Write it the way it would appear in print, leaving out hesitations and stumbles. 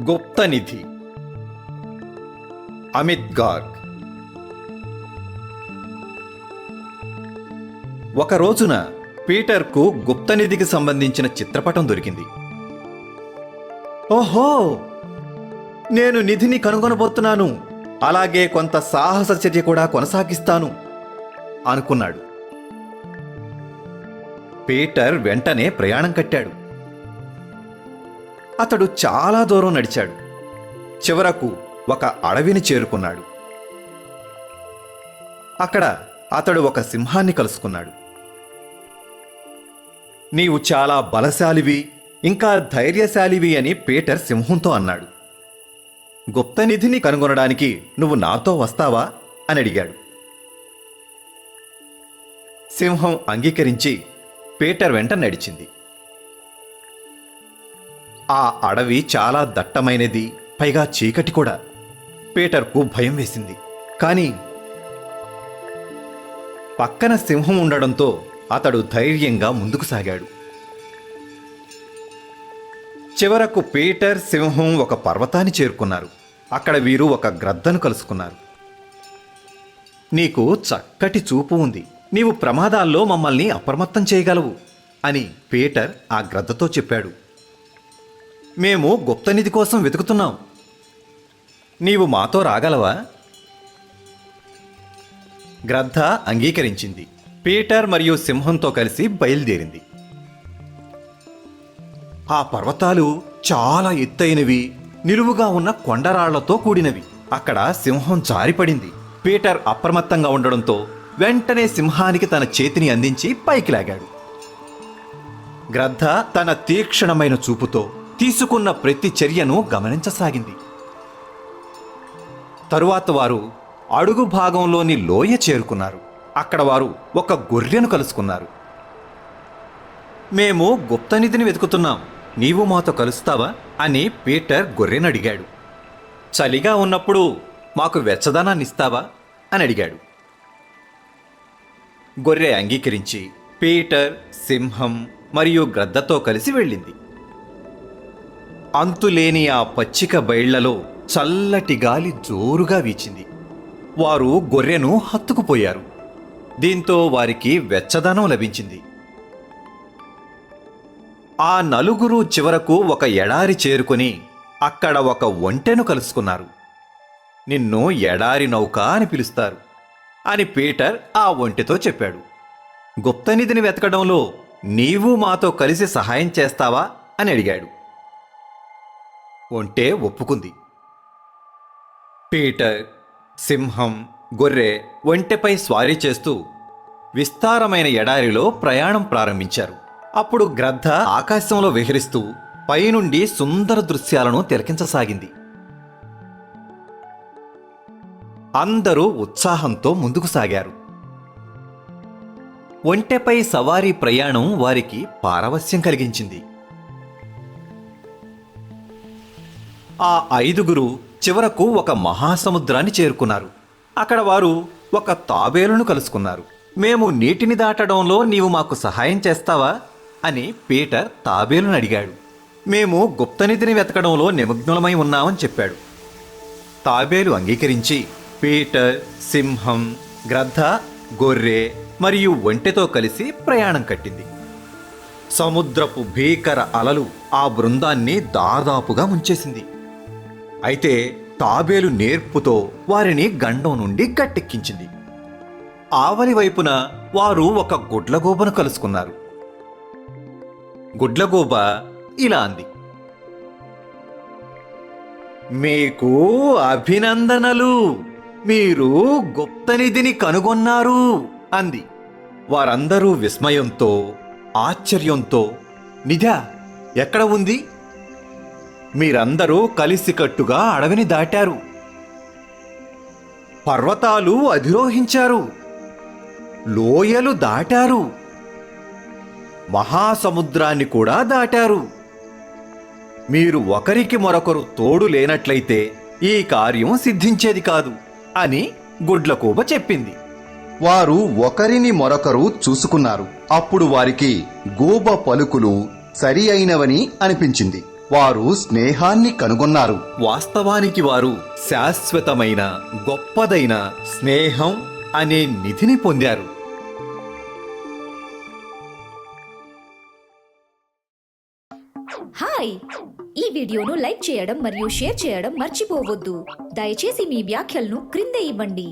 గుప్తనిధి. అమిత్ గార్గ్. ఒక రోజున పీటర్కు గుప్తనిధికి సంబంధించిన చిత్రపటం దొరికింది. ఓహో, నేను నిధిని కనుగొనబోతున్నాను, అలాగే కొంత సాహస చర్య కూడా కొనసాగిస్తాను అనుకున్నాడు. పీటర్ వెంటనే ప్రయాణం కట్టాడు. అతడు చాలా దూరం నడిచాడు. చివరకు ఒక అడవిని చేరుకున్నాడు. అక్కడ అతడు ఒక సింహాన్ని కలుసుకున్నాడు. నీవు చాలా బలశాలివి, ఇంకా ధైర్యశాలివి అని పీటర్ సింహంతో అన్నాడు. గుప్తనిధిని కనుగొనడానికి నువ్వు నాతో వస్తావా అని అడిగాడు. సింహం అంగీకరించి పీటర్ వెంట నడిచింది. ఆ అడవి చాలా దట్టమైనది, పైగా చీకటి కూడా. పీటర్కు భయం వేసింది. కానీ పక్కన సింహం ఉండడంతో అతడు ధైర్యంగా ముందుకు సాగాడు. చివరకు పీటర్, సింహం ఒక పర్వతాన్ని చేరుకున్నారు. అక్కడ వీరు ఒక గ్రద్దను కలుసుకున్నారు. నీకు చక్కటి చూపు ఉంది, నీవు ప్రమాదాల్లో మమ్మల్ని అప్రమత్తం చేయగలవు అని పీటర్ ఆ గ్రద్దతో చెప్పాడు. మేము గుప్తనిధి కోసం వెతుకుతున్నాం, నీవు మాతో రాగలవా? గ్రద్ద అంగీకరించింది. పీటర్ మరియు సింహంతో కలిసి బయలుదేరింది. ఆ పర్వతాలు చాలా ఎత్తైనవి, నిలువుగా ఉన్న కొండరాళ్లతో కూడినవి. అక్కడ సింహం జారిపడింది. పీటర్ అప్రమత్తంగా ఉండడంతో వెంటనే సింహానికి తన చేతిని అందించి పైకి లాగాడు. గ్రద్ద తన తీక్షణమైన చూపుతో తీసుకున్న ప్రతి చర్యను గమనించసాగింది. తరువాత వారు అడుగు భాగంలోని లోయ చేరుకున్నారు. అక్కడ వారు ఒక గొర్రెను కలుసుకున్నారు. మేము గుప్తనిధిని వెతుకుతున్నాం, నీవు మాతో కలుస్తావా అని పీటర్ గొర్రెను అడిగాడు. చలిగా ఉన్నప్పుడు మాకు వెచ్చదనాన్ని ఇస్తావా అని అడిగాడు. గొర్రె అంగీకరించి పీటర్, సింహం మరియు గ్రద్దతో కలిసి వెళ్ళింది. అంతులేని ఆ పచ్చిక బయళ్లలో చల్లటి గాలి జోరుగా వీచింది. వారు గొర్రెను హత్తుకుపోయారు. దీంతో వారికి వెచ్చదనం లభించింది. ఆ నలుగురు చివరకు ఒక ఎడారి చేరుకొని అక్కడ ఒక ఒంటెను కలుసుకున్నారు. నిన్ను ఎడారి నౌక అని పిలుస్తారు అని పీటర్ ఆ ఒంటెతో చెప్పాడు. గుప్తనిధిని వెతకడంలో నీవు మాతో కలిసి సహాయం చేస్తావా అని అడిగాడు. ఒంటె ఒప్పుకుంది. పీటర్, సింహం, గొర్రె ఒంటెపై స్వారీ చేస్తూ విస్తారమైన ఎడారిలో ప్రయాణం ప్రారంభించారు. అప్పుడు గ్రద్ద ఆకాశంలో విహరిస్తూ పైనుండి సుందర దృశ్యాలను తిలకించసాగింది. అందరూ ఉత్సాహంతో ముందుకు సాగారు. ఒంటెపై సవారీ ప్రయాణం వారికి పారవస్యం కలిగించింది. ఆ ఐదుగురు చివరకు ఒక మహాసముద్రాన్ని చేరుకున్నారు. అక్కడ వారు ఒక తాబేలును కలుసుకున్నారు. మేము నీటిని దాటడంలో నీవు మాకు సహాయం చేస్తావా అని పీటర్ తాబేలును అడిగాడు. మేము గుప్తనిధిని వెతకడంలో నిమగ్నులమై ఉన్నామని చెప్పాడు. తాబేలు అంగీకరించి పీటర్, సింహం, గ్రద్ద, గొర్రె మరియు ఒంటెతో కలిసి ప్రయాణం కట్టింది. సముద్రపు భీకర అలలు ఆ బృందాన్ని దాదాపుగా ముంచేసింది. అయితే తాబేలు నేర్పుతో వారిని గండం నుండి గట్టెక్కించింది. ఆవలి వైపున వారు ఒక గుడ్లగూబను కలుసుకున్నారు. గుడ్లగూబ ఇలా అంది, మీకు అభినందనలు, మీరు గుప్తనిధిని కనుగొన్నారు అంది. వారందరూ విస్మయంతో, ఆశ్చర్యంతో, నిధా ఎక్కడ ఉంది? మీరందరూ కలిసికట్టుగా అడవిని దాటారు, పర్వతాలు అధిరోహించారు, లోయలు దాటారు, మహాసముద్రాన్ని కూడా దాటారు. మీరు ఒకరికి మరొకరు తోడు లేనట్లయితే ఈ కార్యం సిద్ధించేది కాదు అని గుడ్లగూబ చెప్పింది. వారు ఒకరిని మరొకరు చూసుకున్నారు. అప్పుడు వారికి గూబ పలుకులు సరి అయినవని అనిపించింది. వారు స్నేహాన్ని కనుగొన్నారు. వాస్తవానికి వారు శాశ్వతమైన గొప్పదైన స్నేహం అనే నిధిని పొందారు. హాయ్, ఈ వీడియోను లైక్ చేయడం మరియు షేర్ చేయడం మర్చిపోవద్దు. దయచేసి మీ వ్యాఖ్యలను క్రింద ఇవ్వండి.